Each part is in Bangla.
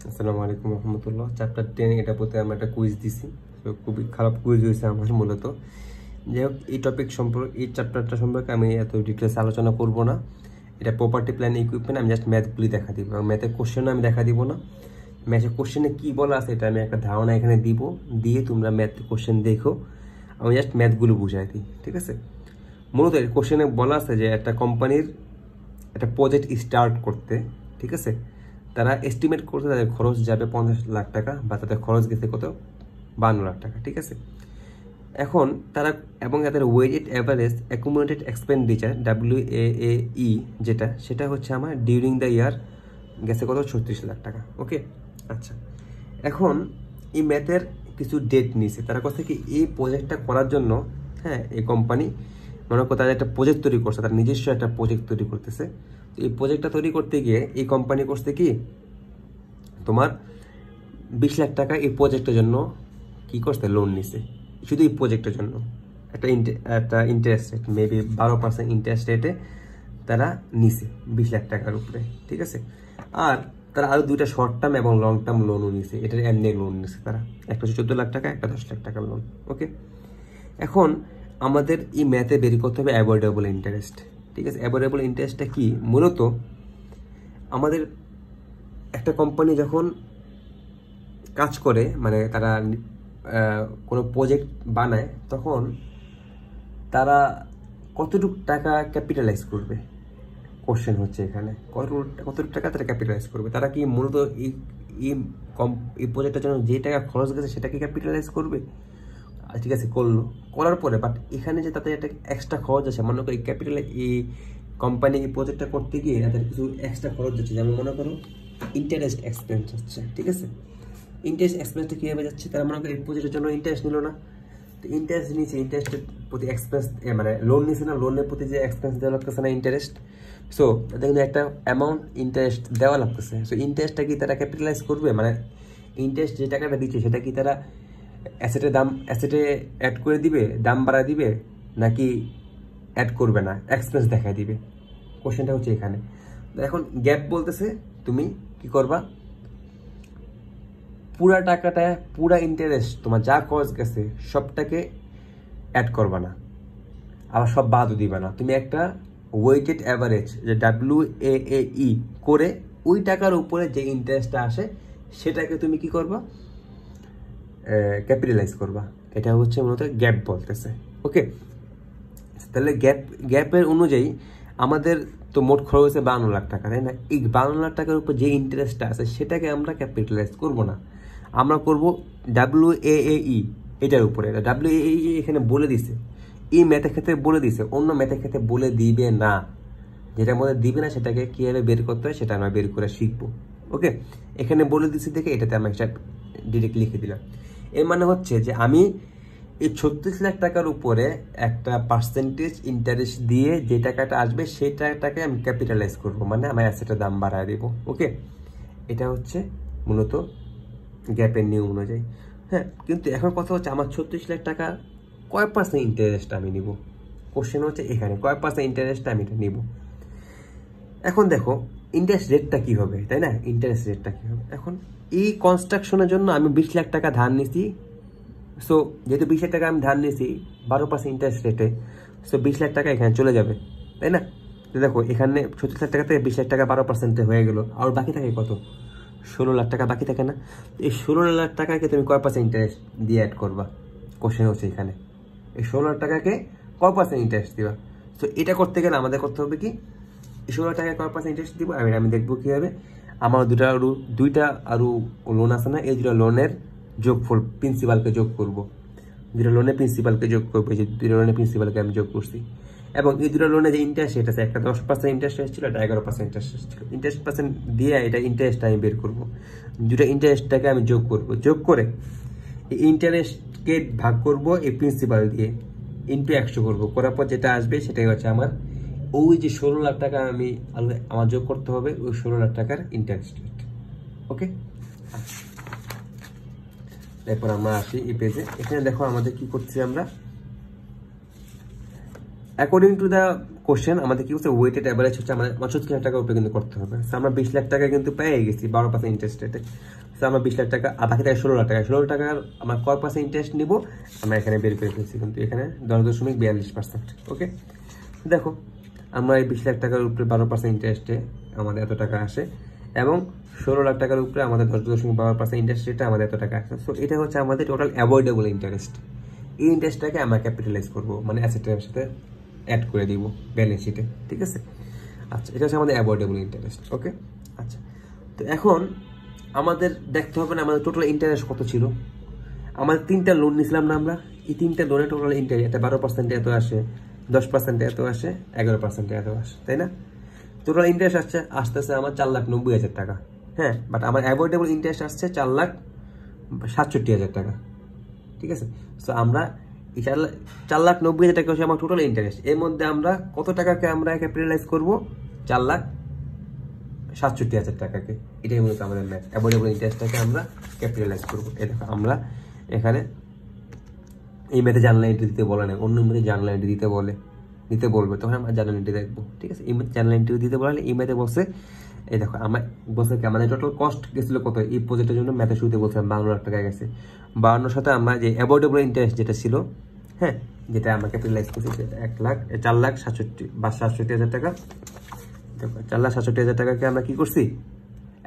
আসসালামু আলাইকুম রহমতুল্লাহ। চ্যাপ্টার 10 এটা প্রতি আমরা একটা কুইজ দিছি, তো খুবই খারাপ কুইজ হয়েছে আমার মূলত। যাই হোক, এই টপিক সম্পর্কে, এই চ্যাপ্টারটা সম্পর্কে আমি এত ডিটেলস আলোচনা করব না। এটা প্রপার্টি প্ল্যান ইকুইপমেন্ট, আমি জাস্ট ম্যাথগুলি দেখা দিব, আর ম্যাথের কোশ্চেনও আমি দেখা দিব না। ম্যাথের কোশ্চেনে কী বলা আছে এটা আমি একটা ধারণা এখানে দিব, দিয়ে তোমরা ম্যাথ কোশ্চেন দেখো, আমি জাস্ট ম্যাথগুলো বুঝাই দিই, ঠিক আছে? মূলত এই কোশ্চেনে বলা আছে যে একটা কোম্পানির একটা প্রজেক্ট স্টার্ট করতে, ঠিক আছে, তারা এস্টিমেট করতে তাদের খরচ যাবে 50 লাখ টাকা, বা তাদের খরচ গেছে কত, 52 লাখ টাকা, ঠিক আছে। এখন তারা এবং তাদের weighted average accumulated expenditure WAAE যেটা, সেটা হচ্ছে আমার ডিউরিং দ্য ইয়ার গেছে কত, 36 লাখ টাকা। ওকে, আচ্ছা। এখন এই ম্যাথের কিছু ডেট নিয়েছে তারা, কথা কি এই প্রজেক্টটা করার জন্য, হ্যাঁ, এই কোম্পানি মনে করো তাদের একটা প্রজেক্ট তৈরি করছে, তার নিজস্ব একটা প্রজেক্ট তৈরি করতেছে। তো এই প্রজেক্টটা তৈরি করতে গিয়ে এই কোম্পানি করছে কি, তোমার 20 লাখ টাকা এই প্রজেক্টের জন্য কি করছে, লোন নিছে, শুধু এই প্রজেক্টের জন্য। একটা ইন্টারেস্ট রেট, মেবি 12% ইন্টারেস্ট রেটে তারা নিছে 20 লাখ টাকার উপরে, ঠিক আছে। আর তারা আরও দুইটা শর্ট টার্ম এবং লং টার্ম লোনও নিছে, এটার এমনি লোন নিছে তারা, একটা হচ্ছে 14 লাখ টাকা, একটা 10 লাখ টাকার লোন। ওকে, এখন আমাদের এই ম্যাথে বের করতে হবে অ্যাভয়েডেবল ইন্টারেস্ট, ঠিক আছে। অ্যাভয়েডেবল ইন্টারেস্টটা কি, মূলত আমাদের একটা কোম্পানি যখন কাজ করে, মানে তারা কোনো প্রজেক্ট বানায়, তখন তারা কতটুকু টাকা ক্যাপিটালাইজ করবে, কোশ্চেন হচ্ছে এখানে, কতটুকু টাকা তারা ক্যাপিটালাইজ করবে। তারা কি মূলত এই প্রজেক্টের জন্য যে টাকা খরচ গেছে সেটাকে ক্যাপিটালাইজ করবে, ঠিক আছে, করার পরে, বাট এখানে যে তাদের একটা এক্সট্রা খরচ আছে, মনে করো এই এই কোম্পানি এই প্রজেক্টটা করতে গিয়ে তাদের কিছু এক্সট্রা খরচ যাচ্ছে, যেমন মনে করো ইন্টারেস্ট এক্সপেন্স হচ্ছে, ঠিক আছে। ইন্টারেস্ট এক্সপেন্সটা কীভাবে যাচ্ছে, তারা মনে করো এই প্রজেক্টের জন্য ইন্টারেস্ট নিল না, তো ইন্টারেস্ট নিচ্ছে, ইন্টারেস্টের প্রতি এক্সপেন্স, মানে লোন নিচ্ছে না, লোনের প্রতি যে এক্সপেন্স দেওয়া লাগতেছে না ইন্টারেস্ট, সো তাদের কিন্তু একটা অ্যামাউন্ট ইন্টারেস্ট দেওয়া লাগতেছে। সো ইন্টারেস্টটা কি তারা ক্যাপিটালাইজ করবে, মানে ইন্টারেস্ট যে টাকাটা দিচ্ছে সেটা কি তারা অ্যাসেটে অ্যাড করে দিবে, দাম বাড়ায় দিবে, নাকি অ্যাড করবে না, এক্সপেন্স দেখায় দিবে, কোশ্চেনটা হচ্ছে এখানে। এখন গ্যাপ বলতেছে তুমি কি করবা, পুরা টাকাটা, পুরা ইন্টারেস্ট তোমার যা খরচ গেছে সবটাকে অ্যাড করবা না, আবার সব বাদও দিবা না, তুমি একটা ওয়েটেড অ্যাভারেজ যে WAAE করে ওই টাকার উপরে যে ইন্টারেস্টটা আসে সেটাকে তুমি কি করবা, ক্যাপিটালাইজ করবা। এটা হচ্ছে মূলত গ্যাপ বলতেছে। ওকে, তাহলে গ্যাপের অনুযায়ী আমাদের তো মোট খরচ হচ্ছে 52 লাখ টাকা, তাই না? এই 52 লাখ টাকার উপর যে ইন্টারেস্টটা আছে সেটাকে আমরা ক্যাপিটালাইজ করব না, আমরা করব WAAE এটার উপরে। WAAE এখানে বলে দিছে, এই ম্যাথের ক্ষেত্রে বলে দিছে, অন্য ম্যাথের ক্ষেত্রে বলে দিবে না। যেটার মধ্যে দিবে না সেটাকে কীভাবে বের করতে হয় সেটা আমরা বের করে শিখবো। ওকে, এখানে বলে দিচ্ছে দেখে এটাতে আমরা একটা ডিরেক্ট লিখে দিলাম। এর মানে হচ্ছে যে আমি এই 36 লাখ টাকার উপরে একটা পার্সেন্টেজ ইন্টারেস্ট দিয়ে যে টাকাটা আসবে সেই টাকাটাকে আমি ক্যাপিটালাইজ করবো, মানে আমার অ্যাসেটের দাম বাড়ায় দেবো। ওকে, এটা হচ্ছে মূলত গ্যাপের নিয়ম অনুযায়ী। হ্যাঁ, কিন্তু এখন কথা হচ্ছে আমার 36 লাখ টাকা কয় পার্সেন্ট ইন্টারেস্ট আমি নিব, কোশ্চেন হচ্ছে এখানে কয় পার্সেন্ট ইন্টারেস্ট আমি এটা নিব। এখন দেখো ইন্টারেস্ট রেটটা কী হবে, তাই না? ইন্টারেস্ট রেটটা কী হবে, এখন এই কনস্ট্রাকশনের জন্য আমি 20 লাখ টাকা ধার নিছি। সো যেহেতু 20 লাখ টাকা আমি ধার নিয়েছি 12% ইন্টারেস্ট রেটে, সো 20 লাখ টাকা এখানে চলে যাবে, তাই না? তো দেখো এখানে 36 লাখ টাকা থেকে 20 লাখ টাকা 12% হয়ে গেল, আর বাকি থাকে কত, 16 লাখ টাকা বাকি থাকে না? এই 16 লাখ টাকাকে তুমি কয় পার্সেন্ট ইন্টারেস্ট দিয়ে অ্যাড করবা, কোশ্চেন হচ্ছে এখানে এই 16 লাখ টাকাকে কয় পার্সেন্ট ইন্টারেস্ট দিবা। সো এটা করতে গেলে আমাদের করতে হবে কি, এই 16 লাখ টাকায় কয় পার্সেন্ট ইন্টারেস্ট দিব, আমি দেখবো কীভাবে। আমার দুইটা আরও লোন আছে না, এই দুটো লোনের যোগফল প্রিন্সিপালকে যোগ করব, দুটো লোনের প্রিন্সিপালকে যোগ করবো, এই যে দুটো লোনের প্রিন্সিপালকে আমি যোগ করছি, এবং এই দুটো লোনে যে ইন্টারেস্ট রেট আছে, একটা 10% ইন্টারেস্ট রেট ছিল, একটা 11% ইন্টারেস্ট রেট ছিল, ইন্টারেস্ট পার্সেন্ট দিয়ে এটা ইন্টারেস্টটা আমি বের করবো, দুটো ইন্টারেস্টটাকে আমি যোগ করব, যোগ করে এই ইন্টারেস্টকে ভাগ করব এই প্রিন্সিপাল দিয়ে, ইন্টু 100 করবো, করার পর যেটা আসবে সেটাই হচ্ছে আমার ওই যে 16 লাখ টাকা আমি আমার যোগ করতে হবে ওই 16 লাখ টাকার ইন্টারেস্ট রেট। ওকে, এরপর আমরা আসি এই পেজে। এখানে দেখো আমাদের কি করছি, আমরা অ্যাকর্ডিং টু দ্য কোশ্চেন আমাদের কি হচ্ছে ওয়েটেড অ্যাভারেজ হচ্ছে আমাদের 35 লাখ টাকার উপরে কিন্তু করতে হবে। আমরা 20 লাখ টাকা কিন্তু পেয়ে গেছি 12% ইন্টারেস্ট রেটে। আমরা 20 লাখ টাকা বাকি টাকা 16 লাখ টাকা, 16 টাকার আমরা কয় পার্সেন্ট ইন্টারেস্ট নিব আমরা এখানে বের করে ফেলছি, কিন্তু এখানে 10.42%। ওকে, দেখো আমরা এই 20 লাখ টাকার উপরে 12% ইন্টারেস্টে আমাদের এত টাকা আসে, এবং 16 লাখ টাকার উপরে আমাদের 10.12% ইন্টারেস্ট রেটে আমাদের এত টাকা আসে। সো এটা হচ্ছে আমাদের টোটাল অ্যাভয়েডেবল ইন্টারেস্ট। এই ইন্টারেস্টটাকে আমরা ক্যাপিটালাইজ করবো, মানে অ্যাসেটের সাথে অ্যাড করে দিব ব্যালেন্স শিটে, ঠিক আছে। আচ্ছা, এটা হচ্ছে আমাদের অ্যাভয়েডেবল ইন্টারেস্ট। ওকে, আচ্ছা, তো এখন আমাদের দেখতে হবে না আমাদের টোটাল ইন্টারেস্ট কত ছিল। আমাদের 3টা লোন নিয়েছিলাম না আমরা, এই 3টা লোনের টোটাল ইন্টারেস্ট, এটা 12% এত আসে, 10% এত আসে, 11% এত আসে, তাই না? টোটাল ইন্টারেস্ট আসতেছে আমার 4,90,000 টাকা। হ্যাঁ, বাট আমার অ্যাভয়েডেবল ইন্টারেস্ট আসছে 4,67,000 টাকা, ঠিক আছে। সো আমরা 4,90,000 টাকা হচ্ছে আমার টোটাল ইন্টারেস্ট। এর মধ্যে আমরা কত টাকাকে আমরা ক্যাপিটালাইজ করবো? 4,67,000 টাকাকে। এটাই মূলত আমাদের ম্যাথ, অ্যাভয়েডেবল ইন্টারেস্টটাকে আমরা ক্যাপিটালাইজ করবো। এই দেখো আমরা এখানে এই ম্যাথে জার্নাল এন্ট্রি দিতে বলে না, অন্য ম্যাথে জার্নাল এন্ট্রি দিতে বলবে, তখন আমরা জার্নাল এন্ট্রি দেখবো, ঠিক আছে। এই ম্যাথে জার্নাল এন্ট্রি দিতে বলে, এই ম্যাথে বলছে এই দেখো আমার বলছে কি আমাদের টোটাল কস্ট গেছিল কত এই প্রজেক্টের জন্য, ম্যাথে শুরুতে বলছিলাম 52 লাখ টাকা গেছে। 52 সাথে আমরা যে অ্যাভয়েডেবল ইন্টারেস্ট যেটা ছিল, হ্যাঁ, যেটা আমরা ক্যাপিটালাইজ করছি সেটা 4,67,000 টাকা। দেখো 4,67,000 টাকাকে আমরা কি করছি,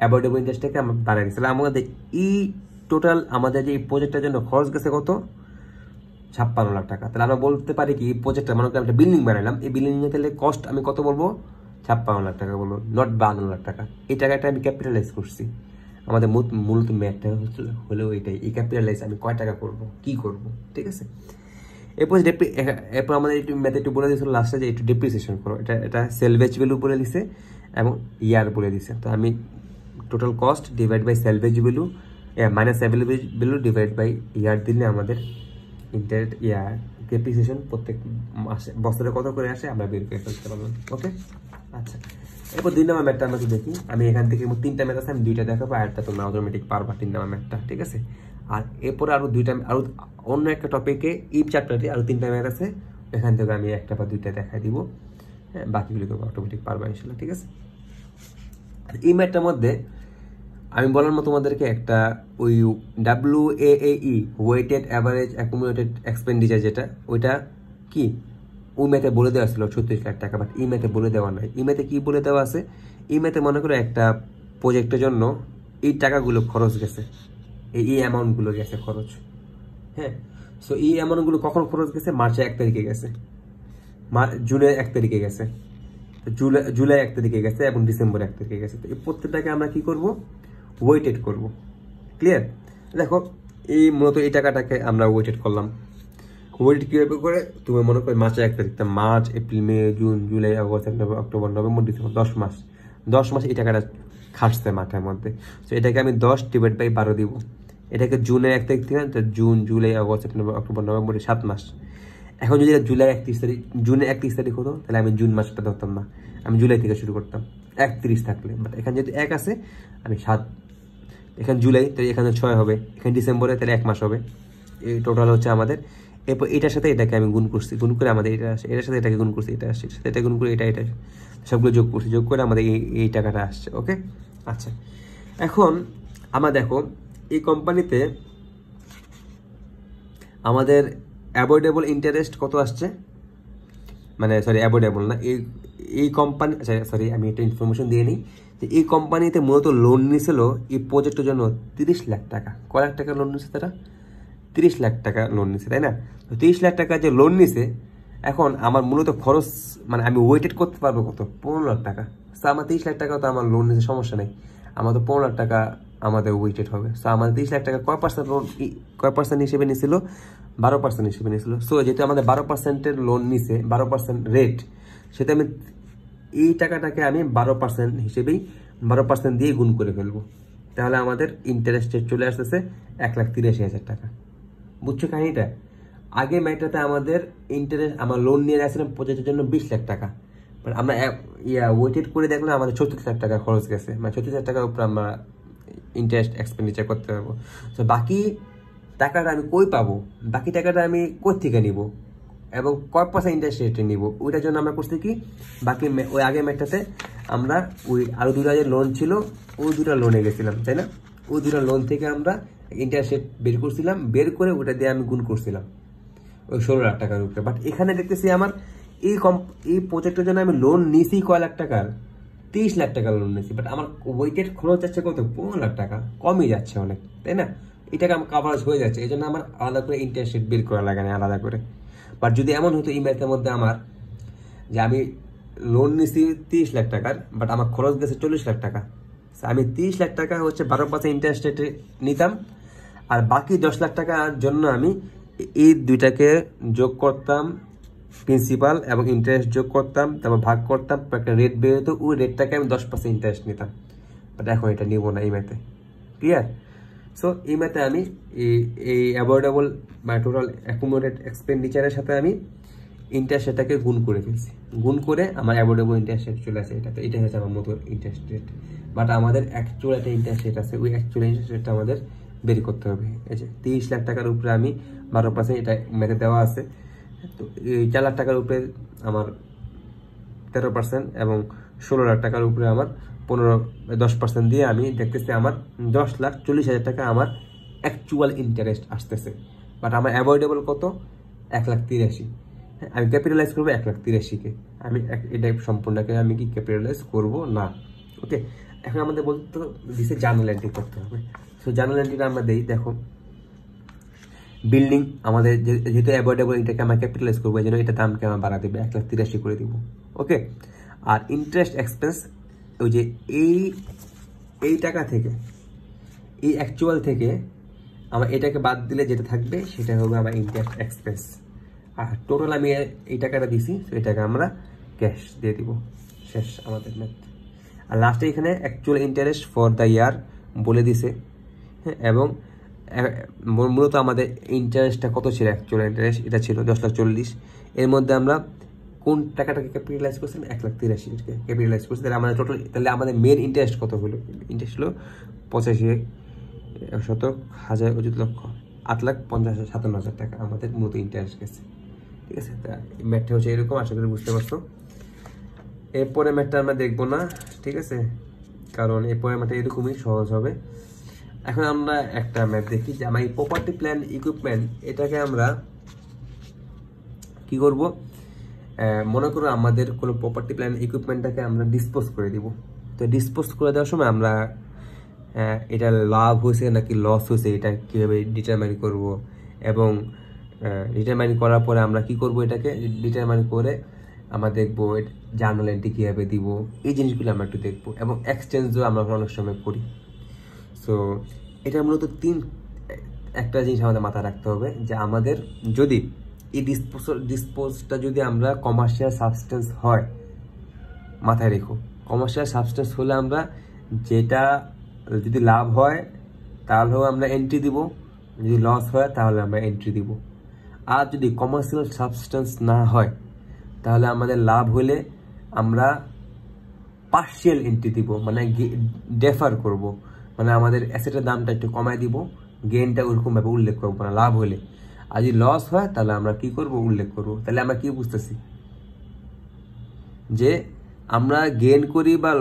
অ্যাভয়েডেবল ইন্টারেস্টটাকে আমরা বাড়াই দিচ্ছি। আমাদের এই টোটাল আমাদের যে এই প্রজেক্টের জন্য খরচ গেছে কত, 56 লাখ টাকা। তাহলে আমরা বলতে পারি কি এই প্রজেক্টটা মনে করি একটা বিল্ডিং বানালাম, এই বিল্ডিং এর তাহলে কস্ট আমি কত বলবো, 56 লাখ টাকা বলবো, নট 52 লাখ টাকা। এই টাকাটা আমি ক্যাপিটালাইজ করছি। আমাদের মূলত ম্যাথটা হলো এইটাই, এই ক্যাপিটালাইজ আমি কয় টাকা করব, কি করব, ঠিক আছে। এরপর আমাদের একটু ম্যাথে একটু বলে দিয়েছিল লাস্টে যে একটু ডেপ্রিসিয়েশন করো, এটা সেলভেজ ভ্যালু বলে দিছে এবং ইয়ার বলে দিছে। তো আমি total cost divide by salvage value minus available value divide by year দিলে আমাদের ইন্টারেস্ট ডেপ্রিসিয়েশন প্রত্যেক মাসে বছরে কত করে আসে আমরা বের করে ফেলতে পারলাম। ওকে, আচ্ছা, এরপর 2 নম্বর ম্যাথটা আমরা দেখি। আমি এখান থেকে 3টা ম্যাথ আছে, আমি 2টা দেখাবো, আরেকটা তোমরা অটোমেটিক পারবা 3 নম্বর ম্যাথটা, ঠিক আছে। আর এরপরে আরো 2টা আরো অন্য একটা টপিকে এই চ্যাপ্টারে আরো 3টা ম্যাথ আছে, এখান থেকে আমি একটা বা 2টা দেখাই দিব। হ্যাঁ, বাকিগুলো তো অটোমেটিক পারবা ইনশাআল্লাহ, ঠিক আছে। এই ম্যাথটার মধ্যে আমি বলার মতো তোমাদেরকে একটা ওই WAAE weighted average accumulated expenditure যেটা, ওইটা কি ওই ম্যাথে বলে দেওয়া ছিল 36 লাখ টাকা, বাট এই ম্যাথে বলে দেওয়া নাই। এই ম্যাথে কি বলে দেওয়া আছে, এই ম্যাথে মনে করো একটা প্রজেক্টের জন্য এই টাকাগুলো খরচ গেছে, এই অ্যামাউন্টগুলো গেছে খরচ। হ্যাঁ, সো এই অ্যামাউন্টগুলো কখন খরচ গেছে, মার্চের 1 তারিখে গেছে, জুনের 1 তারিখে গেছে, জুলাই 1 তারিখে গেছে এবং ডিসেম্বর 1 তারিখে গেছে। তো এই প্রত্যেকটাকে আমরা কি করব, ওয়েটেড করব। ক্লিয়ার? দেখো এই মূলত এই টাকাটাকে আমরা ওয়েটেড করলাম। ওয়েটেড কীভাবে করে, তুমি মনে করো মার্চের 1 তারিখ, March, April, May, June, July, August, September, October, November, December, 10 মাস। 10 মাস এই টাকাটা খাটছে মাঠের মধ্যে। তো এটাকে আমি 10 ডিভাইড বাই 12 দিব। এটাকে জুনের 1 তারিখ থেকে June, July, August, September, October, November, 7 মাস। এখন যদি জুলাই 31 তারিখ, জুনের 31 তারিখ হতো, তাহলে আমি জুন মাসটা ধরতাম না, আমি জুলাই থেকে শুরু করতাম 31 থাকলে। বাট এখানে যেহেতু 1 আছে, আমি 7, এখানে জুলাই, তাহলে এখানে 6 হবে, এখানে ডিসেম্বরে, তাহলে 1 মাস হবে। এই টোটাল হচ্ছে আমাদের। এরপর এটার সাথে এটাকে আমি গুণ করছি, গুণ করে আমাদের এটা আসে, এটার সাথে এটাকে গুণ করছি, এটা আসছে, এটার সাথে এটা গুণ করে এটা সবগুলো যোগ করছি, যোগ করে আমাদের এই টাকাটা আসছে। ওকে, আচ্ছা, এখন আমরা দেখো এই কোম্পানিতে আমাদের অ্যাভয়েডেবল ইন্টারেস্ট কত আসছে, মানে সরি অ্যাভয়েডেবল না, এই কোম্পানি, সরি আমি একটা ইনফরমেশন দিয়ে নিই যে এই কোম্পানিতে মূলত লোন নিয়েছিল এই প্রজেক্টের জন্য 30 লাখ টাকা। কয় লাখ টাকা লোন নিয়েছে তারা? 30 লাখ টাকা লোন নিয়েছে, তাই না? তো 30 লাখ টাকা যে লোন নিছে, এখন আমার মূলত খরচ মানে আমি ওয়েটেড করতে পারবো কত, 15 লাখ টাকা। তো আমার 30 লাখ টাকা তো আমার লোন নিতে সমস্যা নেই, আমার তো 15 লাখ টাকা আমাদের ওয়েটেড হবে। সো আমাদের 30 লাখ টাকা কয় পার্সেন্ট হিসেবে নিয়েছিল, 12% হিসেবে নিয়েছিল। সো যেহেতু আমাদের 12%-এর লোন নিছে, 12% রেট, সেটা আমি এই টাকাটাকে আমি 12% হিসেবেই 12% দিয়ে গুণ করে ফেলবো। তাহলে আমাদের ইন্টারেস্ট রেট চলে আসতেছে 1,83,000 টাকা। বুঝছো কাহিনিটা? আগে ম্যাটাতে আমাদের ইন্টারেস্ট, আমার লোন নিয়ে আসছিলাম প্রজেক্টের জন্য 20 লাখ টাকা, বাট আমরা ওয়েটেড করে দেখলাম আমাদের 36 লাখ টাকা খরচ গেছে, মানে 36 লাখ টাকার উপর আমরা ইন্টারেস্ট এক্সপেন্ডিচার করতে পারবো। তো বাকি টাকাটা আমি কই পাবো, বাকি টাকাটা আমি কই থেকে নিব, এবং কয় পার্সেন্ট ইন্টারেস্ট রেটে নিব, ওইটার জন্য আমরা করছি কি বাকি ওই আগের ম্যাথটাতে আমরা ওই আরও 2টা যে লোন ছিল ওই 2টা লোনে গেছিলাম, তাই না? ওই 2টা লোন থেকে আমরা ইন্টারেস্ট রেট বের করছিলাম, বের করে ওটা দিয়ে আমি গুণ করছিলাম ওই 16,00,000 টাকার উপরে। বাট এখানে দেখতেছি আমার এই প্রজেক্টের জন্য আমি লোন নিয়েছি কয় লাখ টাকার, 30,00,000 টাকা লোন নিয়েছি। বাট আমার ওয়েটেড খরচ যাচ্ছে কত, 15,00,000 টাকা, কমই যাচ্ছে অনেক, তাই না? এটাকে আমার কাভারেজ হয়ে যাচ্ছে, এই জন্য আমার আলাদা করে ইন্টারেস্ট রেট বের করা লাগে না আলাদা করে। বাট যদি এমন হতো এই ম্যাথের মধ্যে আমার যে আমি লোন নিয়েছি 30,00,000 টাকার, বাট আমার খরচ গেছে 40,00,000 টাকা, আমি 30,00,000 টাকা হচ্ছে 12% ইন্টারেস্ট রেটে নিতাম, আর বাকি 10,00,000 টাকার জন্য আমি এই দুইটাকে যোগ করতাম, প্রিন্সিপাল এবং ইন্টারেস্ট যোগ করতাম, তারপর ভাগ করতাম, একটা রেট বেরোতো, ওই রেটটাকে আমি 10% ইন্টারেস্ট নিতাম। বাট এখন এটা নিব না এই ম্যাথে, ক্লিয়ার? সো এই ম্যাথে আমি এই অ্যাভয়েডেবল বা টোটাল অ্যাকুমুলেটেড এক্সপেন্ডিচারের সাথে আমি ইন্টারেস্ট রেটটাকে গুণ করে ফেলছি, গুণ করে আমার অ্যাভয়েডেবল ইন্টারেস্ট রেট চলে আসে এটাতে। এটা হচ্ছে আমার মতো ইন্টারেস্ট রেট, বাট আমাদের অ্যাকচুয়াল একটা ইন্টারেস্ট রেট আছে, ওই অ্যাকচুয়াল ইন্টারেস্ট রেটটা আমাদের বের করতে হবে। এই যে 30,00,000 টাকার উপরে আমি 12%, এটা ম্যাথে দেওয়া আছে। তো এই 4,00,000 টাকার উপরে আমার 13% এবং 16,00,000 টাকার উপরে আমার 10% দিয়ে আমি দেখতেছি আমার 10,40,000 টাকা আমার অ্যাকচুয়াল ইন্টারেস্ট আসতেছে। বাট আমার অ্যাভয়েডেবল কত, 1,83,000। আমি ক্যাপিটালাইজ করবো 1,83,000-কে, আমি এটা সম্পূর্ণকে আমি কি ক্যাপিটালাইজ করব না। ওকে, এখন আমাদের বলতে দিছে জার্নাল এন্ট্রি করতে হবে। সো জার্নাল এন্ট্রিটা আমরা দেই, দেখো বিল্ডিং আমাদের যেহেতু অ্যাভয়েডেবল, এটাকে আমরা ক্যাপিটালাইজ করবো, এই জন্য এটা দামকে আমরা বাড়া দেবে, 1,83,000 করে দিব। ওকে, আর ইন্টারেস্ট এক্সপেন্স ওই যে এই টাকা থেকে, এই অ্যাকচুয়াল থেকে আমার এটাকে বাদ দিলে যেটা থাকবে সেটা হবে আমার ইন্টারেস্ট এক্সপেন্স। আর টোটাল আমি এই টাকাটা দিছি, তো এটাকে আমরা ক্যাশ দিয়ে দিব, শেষ আমাদের ম্যাথ। আর লাস্টে এখানে actual interest for the year বলে দিছে, হ্যাঁ, এবং মূলত আমাদের ইন্টারেস্টটা কত ছিল, অ্যাকচুয়াল ইন্টারেস্ট এটা ছিল 10,40,000। এর মধ্যে আমরা কোন টাকাটাকে ক্যাপিটালাইজ করছিলাম, 1,83,000-কে ক্যাপিটালাইজ করছি। তাহলে আমাদের টোটাল, তাহলে আমাদের মেন ইন্টারেস্ট কত হলো, ইন্টারেস্ট হলো 85,850,000 টাকা আমাদের মূলত ইন্টারেস্ট গেছে। ঠিক আছে, তা ম্যাথটা হচ্ছে এরকম, আশা করি বুঝতে পারছো। এরপরে ম্যাথটা আমরা দেখবো না, ঠিক আছে, কারণ এরপরে ম্যাথটা এরকমই সহজ হবে। এখন আমরা একটা ম্যাথ দেখি যে আমার এই প্রপার্টি প্ল্যান ইকুইপমেন্ট, এটাকে আমরা কি করব, মনে করো আমাদের কোনো প্রপার্টি প্ল্যান ইকুইপমেন্টটাকে আমরা ডিসপোজ করে দিব। তো ডিসপোজ করে দেওয়ার সময় আমরা এটা লাভ হয়েছে নাকি লস হয়েছে এটা কীভাবে ডিটারমাইন করব, এবং ডিটারমাইন করার পরে আমরা কি করব, এটাকে ডিটারমাইন করে আমরা দেখবো জার্নাল এন্ট্রি কীভাবে দিব, এই জিনিসগুলো আমরা একটু দেখবো, এবং এক্সচেঞ্জও আমরা অনেক সময় করি। সো এটা মূলত একটা জিনিস আমাদের মাথায় রাখতে হবে যে আমাদের যদি এই ডিসপোজটা যদি আমরা কমার্শিয়াল সাবস্টেন্স হয়, মাথায় রেখো কমার্শিয়াল সাবস্টেন্স হলে আমরা যেটা যদি লাভ হয় তাহলেও আমরা এন্ট্রি দিব, যদি লস হয় তাহলে আমরা এন্ট্রি দিব। আর যদি কমার্শিয়াল সাবস্টেন্স না হয় তাহলে আমাদের লাভ হলে আমরা পার্শিয়াল এন্ট্রি দিব, মানে ডেফার করব, মানে আমাদের অ্যাসেটের দামটা একটু কমায় দিব, গেইনটা ওরকমভাবে উল্লেখ করবো না লাভ হলে। আর যদি লস হয় তাহলে আমরা কি করব, উল্লেখ করব। তাহলে আমরা কি বুঝতেছি যে আমরা গেইন করি বা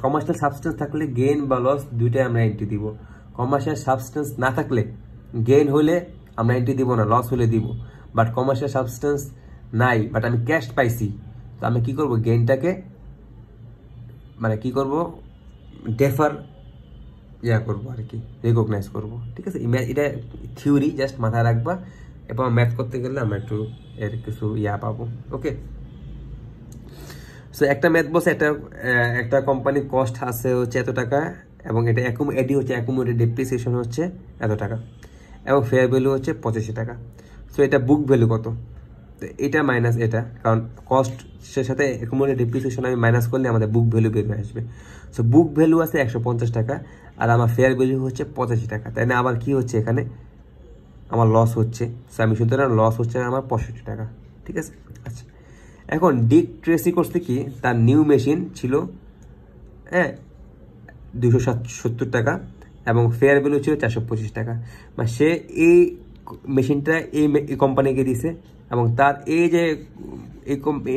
কমার্শিয়াল সাবস্টেন্স থাকলে গেইন বা লস দুইটাই আমরা এন্ট্রি দিব। কমার্শিয়াল সাবস্টেন্স না থাকলে গেইন হলে আমরা এন্ট্রি দিব না, লস হলে দিব। বাট কমার্শিয়াল সাবস্টেন্স নাই, বাট আমি ক্যাশ পাইছি, তো আমি কি করব, গেইনটাকে মানে কি করব, ডেফার করবো আর কি, রেকগনাইজ করবো। ঠিক আছে, এটা থিওরি, জাস্ট মাথায় রাখবা, এবং ম্যাথ করতে গেলে আমরা একটু এর কিছু পাবো। ওকে, সো একটা ম্যাথ বসে একটা কোম্পানির কস্ট আছে হচ্ছে এত টাকা, এবং এটি হচ্ছে অ্যাকুমুলেটেড ডেপ্রিসিয়েশন হচ্ছে এত টাকা, এবং ফেয়ার ভ্যালু হচ্ছে 85 টাকা। সো এটা বুক ভ্যালু কত, তো এটা মাইনাস এটা, কারণ কস্টের সাথে অ্যাকুমুলেটেড ডেপ্রিসিয়েশন আমি মাইনাস করলে আমাদের বুক ভ্যালু বের হয়ে আসবে। সো বুক ভ্যালু আছে 150 টাকা, আর আমার ফেয়ার ভ্যালু হচ্ছে 85 টাকা। তাই না, আবার কি হচ্ছে এখানে আমার লস হচ্ছে, সো আমি সুতরাং লস হচ্ছে আমার 65 টাকা। ঠিক আছে, আচ্ছা, এখন ডিক ট্রেসি করছে কি, তার নিউ মেশিন ছিল 270 টাকা, এবং ফেয়ার ভ্যালু ছিল 425 টাকা। মানে সে এই মেশিনটা এই কোম্পানিকে দিছে এবং তার এই যে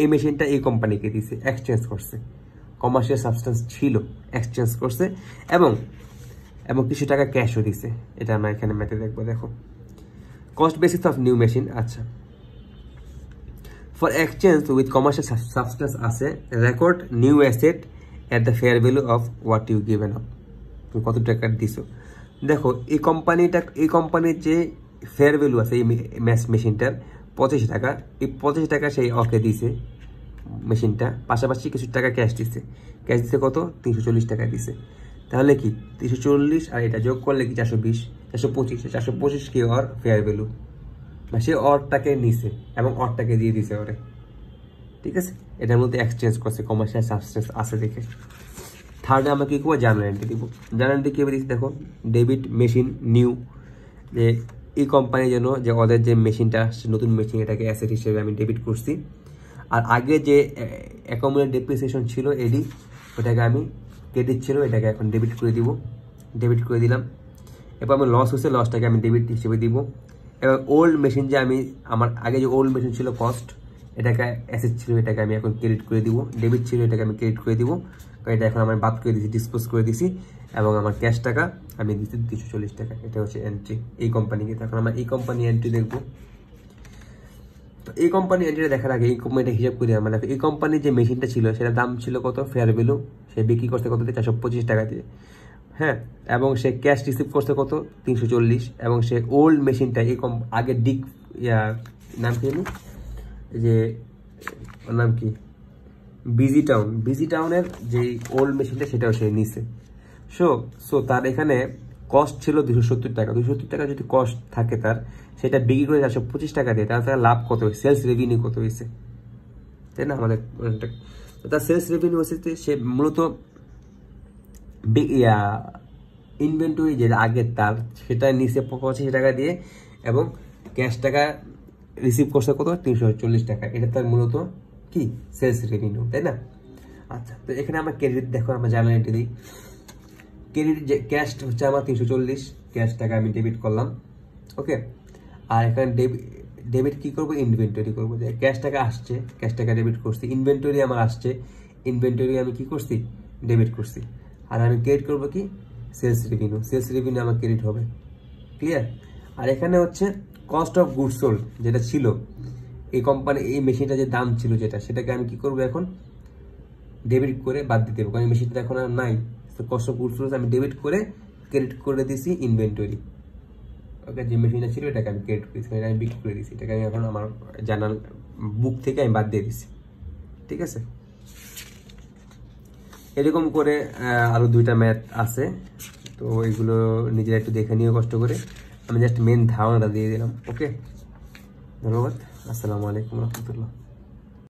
এই মেশিনটা এই কোম্পানিকে দিছে, এক্সচেঞ্জ করছে, কমার্শিয়াল সাবস্টেন্স ছিল, এক্সচেঞ্জ করছে এবং কিছু টাকা ক্যাশও দিছে। এটা আমরা এখানে ম্যাথে দেখবো। দেখো cost basis of new machine. আচ্ছা, for exchange with commercial substance আছে record new asset at the fair value of what you given up. তুমি কত টাকা দিছো। দেখো এই কোম্পানির যে ফেয়ার ভ্যালু আছে এই মেশিনটার 25 টাকা, এই 25 টাকা সেই ওকে দিছে মেশিনটা, পাশাপাশি কিছু টাকা ক্যাশ দিছে। ক্যাশ দিছে কত? 340 টাকা দিছে। তাহলে কি 340 আর এটা যোগ করলে কি 420, 425 কি ওর ফেয়ার ভ্যালু, বা সে অরটাকে নিছে এবং অরটাকে দিয়ে দিছে ওরে। ঠিক আছে, এটার মধ্যে এক্সচেঞ্জ করছে, কমার্শিয়াল সাবস্টেন্স আছে দেখে। থার্ডে আমরা কি করবো? জার্নাল এন্ট্রি দিব। জার্নাল এন্ট্রি কীভাবে দিচ্ছি দেখো, ডেবিট মেশিন নিউ, যে এই কোম্পানির জন্য যে ওদের যে মেশিনটা আসছে নতুন মেশিন, এটাকে অ্যাসেট হিসেবে আমি ডেবিট করছি। আর আগে যে অ্যাকাউমেলেট ডেপ্রিসিয়েশন ছিল এডি, ওটাকে আমি ক্রেডিট ছিল, এটাকে এখন ডেবিট করে দিব। ডেবিট করে দিলাম। এরপর আমার লস হচ্ছে, লসটাকে আমি ডেবিট হিসেবে দিব। এবার ওল্ড মেশিন যে আমার আগে যে ওল্ড মেশিন ছিল কস্ট, এটাকে অ্যাসেট ছিল, এটাকে আমি এখন ক্রেডিট করে দিব। ডেবিট ছিল, এটাকে আমি ক্রেডিট করে দিব, কারণ এটা এখন আমার বাদ করে দিয়েছি, ডিসপোজ করে দিয়েছি। এবং আমার ক্যাশ টাকা আমি দিচ্ছি 240 টাকা। এটা হচ্ছে এন্ট্রি এই কোম্পানিকে। এখন আমরা এই কোম্পানি এন্ট্রি দেখবো। তো এই কোম্পানি এন্ট্রিটা দেখার আগে এই কোম্পানিটা হিসাব করি আমরা। দেখো এই কোম্পানির যে মেশিনটা ছিল সেটার দাম ছিল কত? ফেয়ার ভ্যালু সে বিক্রি করতে কত দিয়ে? 425 টাকা দিয়ে। হ্যাঁ, এবং সে ক্যাশ রিসিভ করতে কত? 340। এবং সে ওল্ড মেশিনটা এই আগে নাম কি যে নাম কি বিজি টাউনের যে ওল্ড মেশিনটা সেটাও সে নিছে। সো তার এখানে কস্ট ছিল 270 টাকা। 270 টাকা যদি কস্ট থাকে তার, সেটা বিক্রি করে 425 টাকা দিয়ে, তাহলে তার লাভ কত হয়েছে? সেলস রেভিনিউ কত হয়েছে, তাই না? আমাদের তার সেলস রেভিনিউ হচ্ছে সে মূলত ইনভেন্টরি যেটা আগের তার, সেটা নিচে 85 টাকা দিয়ে এবং ক্যাশ টাকা রিসিভ করছে কত? 340 টাকা। এটা তার মূলত কি সেলস রেভিনিউ, তাই না? আচ্ছা, তো এখানে আমরা ক্রেডিট দেখো, আমরা জার্নাল এন্ট্রি দিই। ক্রেডিট যে ক্যাশ হচ্ছে আমার 340, ক্যাশ টাকা আমি ডেবিট করলাম। ওকে, আর এখানে ডেবিট কি করবো? ইনভেন্টরি করবো। যে ক্যাশ টাকা আসছে, ক্যাশ টাকা ডেবিট করছি। ইনভেন্টরি আমার আসছে, ইনভেন্টরি আমি কি করছি? ডেবিট করছি। আর আমি ক্রেডিট করবো কি? Sales revenue. সেলস রেভিনিউ আমার ক্রেডিট হবে। ক্লিয়ার? আর এখানে হচ্ছে কস্ট অফ গুডস সোল্ড যেটা ছিল এই কোম্পানি, এই মেশিনটা যে দাম ছিল যেটা, সেটাকে আমি কি করবো? এখন ডেবিট করে বাদ দিতে হবে, কারণ এই মেশিনটা এখন আর নাই। তো কস্ট অফ গুডস সোল্ড আমি ডেবিট করে ক্রেডিট করে দিছি ইনভেন্টরি। ওকে, যে মেশিনটা ছিল এটাকে আমি ক্রেডিট করেছি, এটা আমি বিক্রি করে দিছি। এটাকে আমি এখন আমার জার্নাল বুক থেকে আমি বাদ দিয়ে দিছি। ঠিক আছে, এরকম করে আরো 2টা ম্যাথ আছে, তো এগুলো নিজেরা একটু দেখে নিও কষ্ট করে। আমি জাস্ট মেন ধারণাটা দিয়ে দিলাম। ওকে, ধন্যবাদ। আসসালামু আলাইকুম রহমতুল্লাহ।